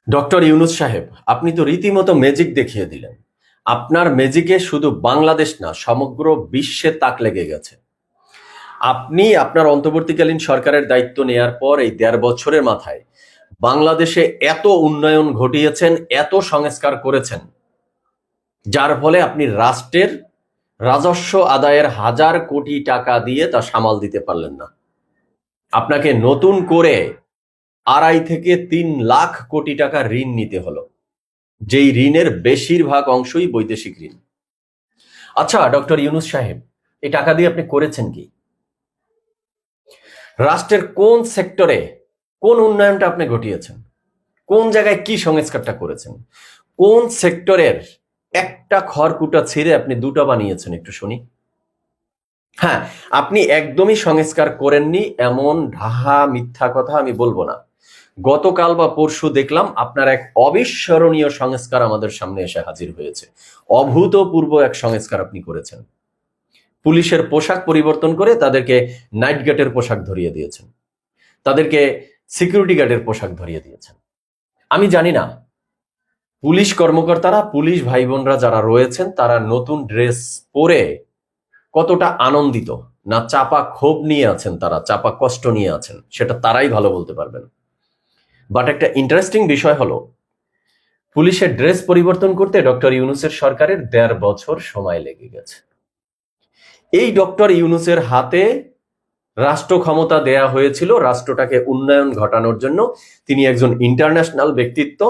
Doctor Yunus সাহেব, আপনি তো রীতিমতো ম্যাজিক দেখিয়ে দিলেন। আপনার ম্যাজিকে শুধু বাংলাদেশ না, সমগ্র বিশ্বে তাক লেগে গেছে। আপনি আপনার অন্তর্বর্তীকালীন সরকারের দায়িত্ব নেয়ার পর এই ১.৫ বছরের মাথায় বাংলাদেশে এত উন্নয়ন ঘটিয়েছেন, এত সংস্কার করেছেন, যার ফলে আপনি রাষ্ট্রের রাজস্ব আদায়ের হাজার কোটি টাকা দিয়ে তা সামাল দিতে পারলেন না। আপনাকে নতুন করে ২.৫ থেকে ৩ লাখ কোটি টাকা ঋণ নিতে হলো, যেই ঋণের বেশিরভাগ অংশই বৈদেশিক ঋণ। আচ্ছা ডক্টর ইউনুস সাহেব, এই টাকা দিয়ে আপনি করেছেন কি? রাষ্ট্রের কোন সেক্টরে কোন উন্নয়নটা আপনি ঘটিয়েছেন? কোন জায়গায় কি সংস্কারটা করেছেন? কোন সেক্টরের একটা খড়কুটা ছিঁড়ে আপনি দুটো বানিয়েছেন, একটু শুনি। হ্যাঁ, আপনি একদমই সংস্কার করেননি এমন ঢাহা মিথ্যা কথা আমি বলবো না। গতকাল বা পরশু দেখলাম আপনার এক অবিস্মরণীয় সংস্কার আমাদের সামনে এসে হাজির হয়েছে। অভূতপূর্ব এক সংস্কার আপনি করেছেন। পুলিশের পোশাক পরিবর্তন করে তাদেরকে নাইট গার্ডের পোশাক ধরিয়ে দিয়েছেন, তাদেরকে সিকিউরিটি গার্ডের পোশাক ধরিয়ে দিয়েছেন। আমি জানি না পুলিশ কর্মকর্তারা, পুলিশ ভাই বোনরা যারা রয়েছেন, তারা নতুন ড্রেস পরে কতটা আনন্দিত, না চাপা ক্ষোভ নিয়ে আছেন, তারা চাপা কষ্ট নিয়ে আছেন, সেটা তারাই ভালো বলতে পারবেন। বাট একটা ইন্টারেস্টিং বিষয় হলো, পুলিশের ড্রেস পরিবর্তন করতে ডক্টর ইউনুসের সরকারের ১.৫ বছর সময় লেগে গেছে। এই ডক্টর ইউনুসের হাতে রাষ্ট্র ক্ষমতা দেয়া হয়েছিল রাষ্ট্রটাকে উন্নয়ন ঘটানোর জন্য। তিনি একজন ইন্টারন্যাশনাল ব্যক্তিত্ব,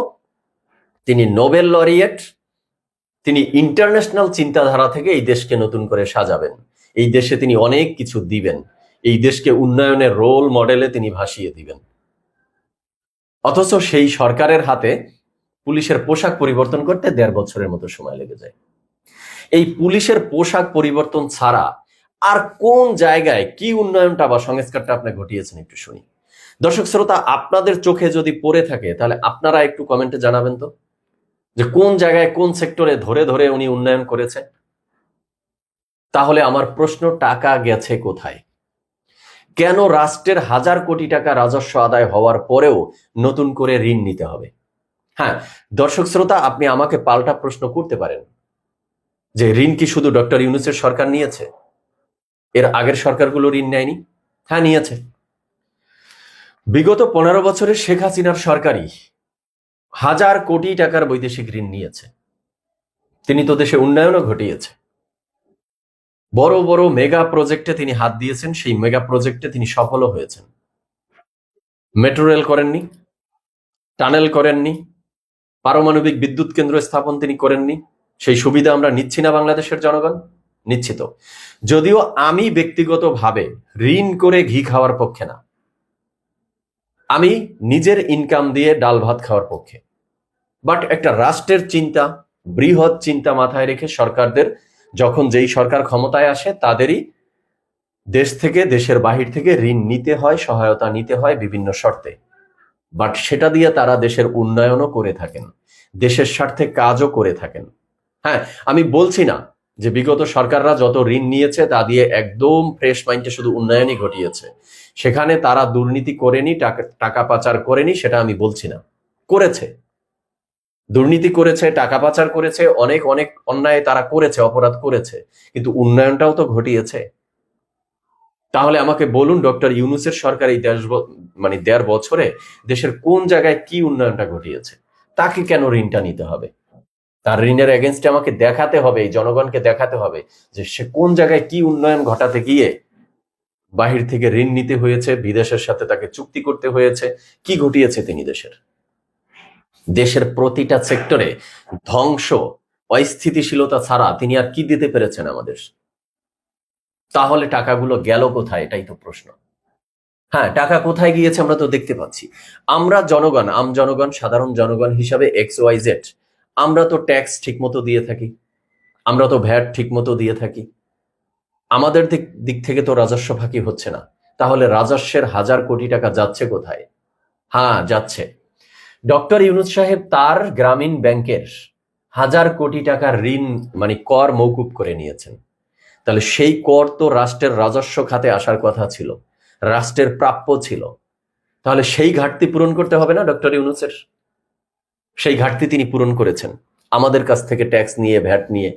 তিনি নোবেল লরিয়েট, তিনি ইন্টারন্যাশনাল চিন্তাধারা থেকে এই দেশকে নতুন করে সাজাবেন, এই দেশে তিনি অনেক কিছু দিবেন, এই দেশকে উন্নয়নের রোল মডেলে তিনি ভাসিয়ে দিবেন। অথচ সেই সরকারের হাতে পুলিশের পোশাক পরিবর্তন করতে ১.৫ বছরের মতো সময় লেগে যায়। এই পুলিশের পোশাক পরিবর্তন ছাড়া আর কোন জায়গায় কি উন্নয়নটা বা সংস্কারটা আপনি ঘটিয়েছেন, একটু শুনি। দর্শক শ্রোতা, আপনাদের চোখে যদি পড়ে থাকে তাহলে আপনারা একটু কমেন্টে জানাবেন তো, যে কোন জায়গায় কোন সেক্টরে ধরে ধরে উনি উন্নয়ন করেছে। তাহলে আমার প্রশ্ন, টাকা গেছে কোথায়? কেন রাষ্ট্রের হাজার কোটি টাকা রাজস্ব আদায় হওয়ার পরেও নতুন করে ঋণ নিতে হবে? হ্যাঁ, দর্শক শ্রোতা, আপনি আমাকে পাল্টা প্রশ্ন করতে পারেন যে ঋণ কি শুধু ডক্টর ইউনূসের সরকার নিয়েছে? এর আগের সরকারগুলো ঋণ নেয়নি? হ্যাঁ, নিয়েছে। বিগত ১৫ বছরের শেখ হাসিনার সরকারই হাজার কোটি টাকার বৈদেশিক ঋণ নিয়েছে। তিনি তো দেশে উন্নয়নও ঘটিয়েছে। বড় বড় মেগা প্রজেক্টে তিনি হাত দিয়েছেন, সেই মেগা প্রজেক্টে তিনি সফলও হয়েছেন। মেট্রো রেল করেননি, টানেল করেননি, পারমাণবিক বিদ্যুৎ কেন্দ্র স্থাপন তিনি করেননি। সেই সুবিধা আমরা নিচ্ছি না বাংলাদেশের জনগণ? নিচ্ছি তো। যদিও আমি ব্যক্তিগতভাবে ঋণ করে ঘি খাওয়ার পক্ষে না, আমি নিজের ইনকাম দিয়ে ডাল ভাত খাওয়ার পক্ষে। বাট একটা রাষ্ট্রের চিন্তা, বৃহৎ চিন্তা মাথায় রেখে সরকারদের, যখন যেই সরকার ক্ষমতায় আসে তাদেরই দেশ থেকে, দেশের বাহির থেকে ঋণ নিতে হয়, সহায়তা নিতে হয় বিভিন্ন শর্তে। বাট সেটা দিয়ে তারা দেশের উন্নয়নও করে থাকেন, দেশের স্বার্থে কাজও করে থাকেন। হ্যাঁ, আমি বলছি না যে বিগত সরকাররা যত ঋণ নিয়েছে তা দিয়ে একদম ফ্রেশ মাইন্ডে শুধু উন্নয়নই ঘটিয়েছে। সেখানে তারা দুর্নীতি করেনি, টাকা পাচার করেনি, সেটা আমি বলছি না। করেছে, দুর্নীতি করেছে, টাকা পাচার করেছে, অনেক অনেক অন্যায় তারা করেছে, অপরাধ করেছে, কিন্তু উন্নয়নটাও তো ঘটিয়েছে। তাহলে আমাকে বলুন, ডক্টর ইউনূসের সরকার এই ১.৫ বছরে দেশের কোন জায়গায় কি উন্নয়নটা ঘটিয়েছে? তাকে কেন ঋণটা নিতে হবে? তার ঋণের এগেনস্টে আমাকে দেখাতে হবে, এই জনগণকে দেখাতে হবে যে সে কোন জায়গায় কি উন্নয়ন ঘটাতে গিয়ে বাহির থেকে ঋণ নিতে হয়েছে, বিদেশের সাথে তাকে চুক্তি করতে হয়েছে, কি ঘটিয়েছে তিনি দেশের। দেশের প্রতিটা সেক্টরে ধ্বংস, অস্থিতিশীলতা ছাড়া তিনি আর কি দিতে পেরেছেন আমাদের? তাহলে টাকাগুলো গেল কোথায়, এটাই তো প্রশ্ন। হ্যাঁ, টাকা কোথায় গিয়েছে আমরা তো দেখতে পাচ্ছি। আমরা জনগণ, আম জনগণ, সাধারণ জনগণ হিসাবে XYZ, আমরা তো ট্যাক্স ঠিক মতো দিয়ে থাকি, আমরা তো ভ্যাট ঠিক মতো দিয়ে থাকি, আমাদের দিক থেকে তো রাজস্ব ফাঁকি হচ্ছে না। তাহলে রাজস্বের হাজার কোটি টাকা যাচ্ছে কোথায়? হ্যাঁ, যাচ্ছে। ডক্টর ইউনূস সাহেব তার গ্রামীণ ব্যাংকের হাজার কোটি টাকার ঋণ, মানে কর মৌকুব করে নিয়েছেন। তাহলে সেই কর তো রাষ্ট্রের রাজস্ব খাতে আসার কথা ছিল, রাষ্ট্রের প্রাপ্য ছিল। তাহলে সেই ঘাটতি পূরণ করতে হবে না ডক্টর ইউনূসের? সেই ঘাটতি তিনি পূরণ করেছেন আমাদের কাছ থেকে ট্যাক্স নিয়ে, ভ্যাট নিয়ে,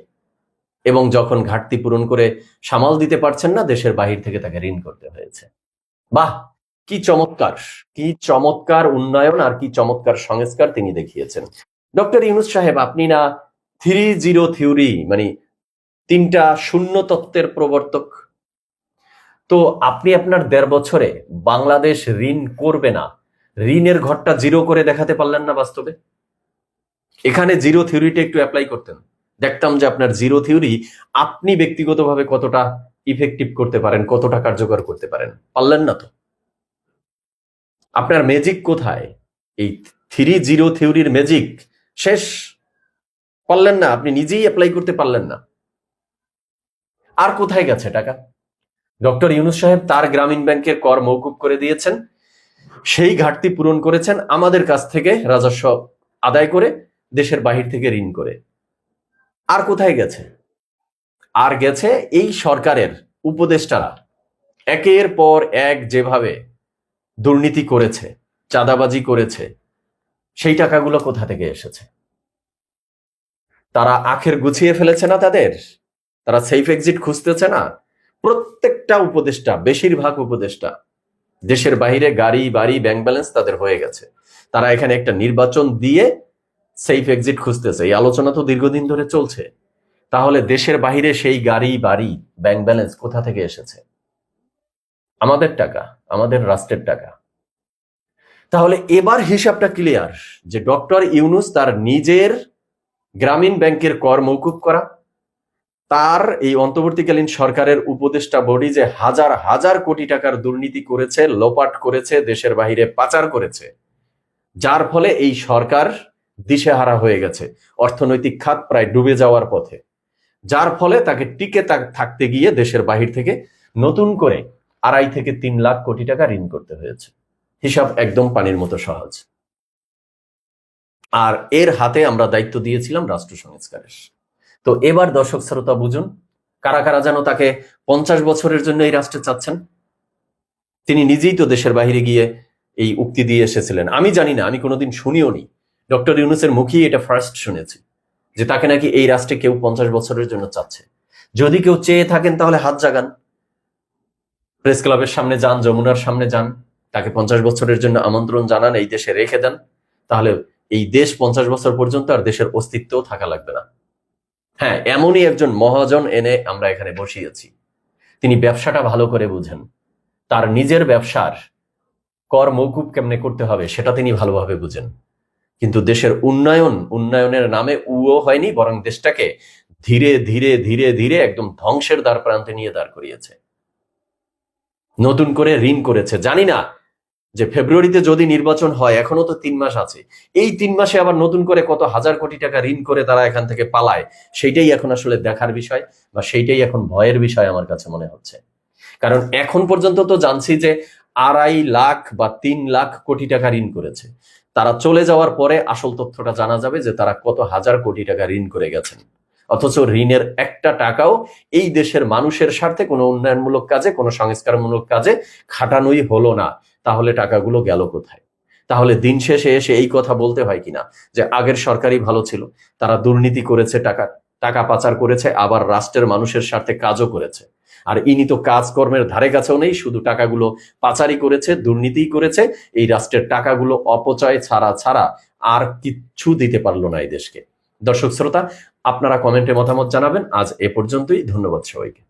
এবং যখন ঘাটতি পূরণ করে সামাল দিতে পারছেন না, দেশের বাহির থেকে তাকে ঋণ করতে হয়েছে। বাহ, কি চমৎকার, কি চমৎকার উন্নয়ন আর কি চমৎকার সংস্কার তিনি দেখিয়েছেন। ডক্টর ইউনূস সাহেব, আপনি না 3-0 থিওরি, মানে 3টা শূন্য তত্ত্বের প্রবর্তক। তো আপনি আপনার 1.5 বছরে বাংলাদেশ ঋণ করবে না, ঋণের ঘরটা জিরো করে দেখাতে পারলেন না বাস্তবে? এখানে জিরো থিওরিটা একটু অ্যাপ্লাই করতেন, দেখতাম যে আপনার জিরো থিওরি আপনি ব্যক্তিগতভাবে কতটা ইফেক্টিভ করতে পারেন, কতটা কার্যকর করতে পারেন। পারলেন না তো। আপনার ম্যাজিক কোথায়? এই 3-0 থিওরির ম্যাজিক শেষ। পারলেন না, আপনি নিজেই অ্যাপ্লাই করতে পারলেন না। আর কোথায় গেছে টাকা? ডক্টর ইউনূস সাহেব তার গ্রামীণ ব্যাংকের কর মওকুফ করে দিয়েছেন, সেই ঘাটতি পূরণ করেছেন আমাদের কাছ থেকে রাজস্ব আদায় করে, দেশের বাহির থেকে ঋণ করে। আর কোথায় গেছে? আর গেছে এই সরকারের উপদেষ্টারা একের পর এক যেভাবে দুর্নীতি করেছে, চাঁদাবাজি করেছে, সেই টাকাগুলো কোথা থেকে এসেছে? তারা আখের গুছিয়ে ফেলেছে না তাদের? তারা সেফ এক্সিট খুঁজতেছে না? প্রত্যেকটা উপদেষ্টা, বেশিরভাগ উপদেষ্টা দেশের বাইরে গাড়ি, বাড়ি, ব্যাংক ব্যালেন্স তাদের হয়ে গেছে। তারা এখানে একটা নির্বাচন দিয়ে সেফ এক্সিট খুঁজতেছে। এই আলোচনা তো দীর্ঘদিন ধরে চলছে। তাহলে দেশের বাইরে সেই গাড়ি, বাড়ি, ব্যাংক ব্যালেন্স কোথা থেকে এসেছে? আমাদের টাকা, আমাদের রাষ্ট্রের টাকা। তাহলে এবার হিসাবটা ক্লিয়ার যে ডক্টর ইউনূস তার নিজের গ্রামীণ ব্যাংকের কর মওকুফ করা, তার এই অন্তর্বর্তীকালীন সরকারের উপদেষ্টা বডি যে হাজার হাজার কোটি টাকার দুর্নীতি করেছে, লোপাট করেছে, দেশের বাইরে পাচার করেছে, যার ফলে এই সরকার দিশেহারা হয়ে গেছে, অর্থনৈতিক খাত প্রায় ডুবে যাওয়ার পথে, যার ফলে তাকে টিকে থাকতে গিয়ে দেশের বাহির থেকে নতুন করে 2.5 থেকে 3 লাখ কোটি টাকা ঋণ করতে হয়েছে। হিসাব একদম পানির মতো সহজ। আর এর হাতে আমরা দায়িত্ব দিয়েছিলাম রাষ্ট্র সংস্কারের। তো এবার দর্শক শ্রোতা বুঝুন, কারা কারা যেন তাকে 50 বছরের জন্য এই রাষ্ট্রে চাচ্ছেন। তিনি নিজেই তো দেশের বাহিরে গিয়ে এই উক্তি দিয়ে এসেছিলেন। আমি জানি না, আমি কোনোদিন শুনিও নি, ডক্টর ইউনূসের মুখেই এটা ফার্স্ট শুনেছি যে তাকে নাকি এই রাষ্ট্রে কেউ 50 বছরের জন্য চাচ্ছে। যদি কেউ চেয়ে থাকেন তাহলে হাত জাগান, প্রেস ক্লাবের সামনে যান, যমুনার সামনে যান, তাকে 50 বছরের জন্য আমন্ত্রণ জানান, এই দেশে রেখে দেন। তাহলে এই দেশ 50 বছর পর্যন্ত আর দেশের অস্তিত্বও থাকা লাগবে না। হ্যাঁ, এমনই একজন মহাজন এনে আমরা এখানে বসিয়েছি। তিনি ব্যবসাটা ভালো করে বুঝেন, তার নিজের ব্যবসার কর মওকুফ কেমনে করতে হবে সেটা তিনি ভালোভাবে বুঝেন। কিন্তু দেশের উন্নয়নের নামে উও হয়নি, বরং দেশটাকে ধীরে ধীরে ধীরে ধীরে একদম ধ্বংসের দ্বার প্রান্তে নিয়ে দাঁড় করিয়েছে। নতুন করে ঋণ করেছে। জানি না যে ফেব্রুয়ারিতে যদি নির্বাচন হয়, এখনো তো 3 মাস আছে, এই 3 মাসে আবার নতুন করে কত হাজার কোটি টাকা ঋণ করে তারা এখান থেকে পালায়, সেইটাই এখন আসলে দেখার বিষয়, বা সেইটাই এখন ভয়ের বিষয় আমার কাছে মনে হচ্ছে। কারণ এখন পর্যন্ত তো জানছি যে 2.5 লাখ বা 3 লাখ কোটি টাকা ঋণ করেছে। তারা চলে যাওয়ার পরে আসল তথ্যটা জানা যাবে যে তারা কত হাজার কোটি টাকা ঋণ করে গেছেন, অথচ ঋণের একটা টাকাও এই দেশের মানুষের স্বার্থে কোনো উন্নয়নমূলক কাজে, কোনো সংস্কারমূলক কাজে খাটানোই হলো না। তাহলে টাকাগুলো গেল কোথায়? তাহলে দিন শেষে এসে এই কথা বলতে হয় কিনা যে আগের সরকারই ভালো ছিল, তারা দুর্নীতি করেছে, টাকা পাচার করেছে, আবার রাষ্ট্রের মানুষের স্বার্থে কাজও করেছে। আর ইনি তো কাজকর্মের ধারে কাছেও নেই, শুধু টাকাগুলো পাচারই করেছে, দুর্নীতিই করেছে। এই রাষ্ট্রের টাকাগুলো অপচয় ছাড়া আর কিচ্ছু দিতে পারলো না এই দেশকে। দর্শক শ্রোতা, আপনারা কমেন্টে মতামত জানাবেন। আজ এ পর্যন্তই। ধন্যবাদ সবাইকে।